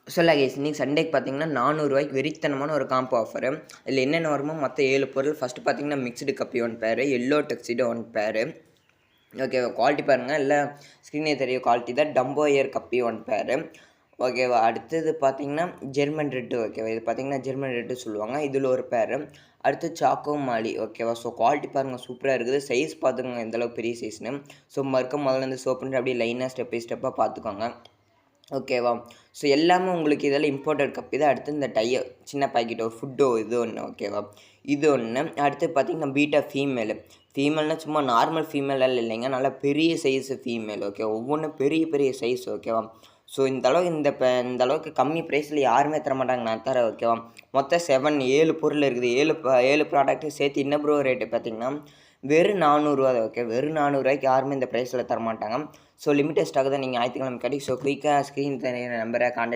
Guys இன்றைக்கி சண்டேக்கு பார்த்தீங்கன்னா 400 ரூபாய்க்கு வெறித்தனமான ஒரு காம்போ ஆஃபரு. இதில் என்னென்ன வருமோ மொத்தம் 7 பொருள். ஃபஸ்ட்டு பார்த்தீங்கன்னா மிக்ஸ்டு கப்பி 1 பேர், எல்லோ டெக்ஸிடோ 1 பேர். ஓகேவா, குவாலிட்டி பாருங்கள், இல்லை ஸ்க்ரீனே தெரியும் குவாலிட்டி தான். டம்போ ஏர் கப்பி 1 பேர். ஓகேவா, அடுத்தது பார்த்தீங்கன்னா ஜெர்மன் ரெட்டு. ஓகேவா, இது பார்த்தீங்கன்னா ஜெர்மன் ரெட்டு சொல்லுவாங்க, இதில் ஒரு பேர். அடுத்து சாக்கோ மாலி. ஓகேவா, ஸோ குவாலிட்டி பாருங்கள் சூப்பராக இருக்குது. சைஸ் பார்த்துக்கோங்க எந்தளவுக்கு பெரிய சைஸ்னு. ஸோ முதல்ல வந்து சோப்புன்ட்டு அப்படியே லைனாக ஸ்டெப் பை ஸ்டெப்பாக பார்த்துக்கோங்க. ஓகேவா, ஸோ எல்லாமே உங்களுக்கு இதெல்லாம் இம்போர்ட்டட் கப்பி தான். அடுத்து இந்த சின்ன பாக்கெட் ஒரு ஃபுட்டோ இது ஒன்று. ஓகேவா, இது ஒன்று. அடுத்து பார்த்திங்கன்னா பீட்டா ஃபீமேல்னால் சும்மா நார்மல் ஃபீமேலால் இல்லைங்க, நல்லா பெரிய சைஸு ஃபீமேல். ஓகே, ஒவ்வொன்றும் பெரிய பெரிய சைஸ். ஓகேவா, ஸோ இந்த அளவுக்கு கம்மி ப்ரைஸில் யாருமே தர மாட்டாங்க, நான் தரேன். ஓகேவா, மொத்தம் 7 பொருள் இருக்குது. 7 ப்ராடக்ட்டு சேர்த்து என்ன ப்ரோ ரேட்டு பார்த்திங்கன்னா வெறும் 400 ரூபா. ஓகே, வெறும் 400 ரூபாய்க்கு யாருமே இந்த ப்ரைஸில் தரமாட்டாங்க. ஸோ லிமிட்டட் ஸ்டாக் தான், நீங்கள் ஞாயிற்றுக்கிழமை கிடைக்கும். ஸோ குயிக்காக ஸ்க்ரீன் தெரியுற நம்பரை கான்டாக்ட்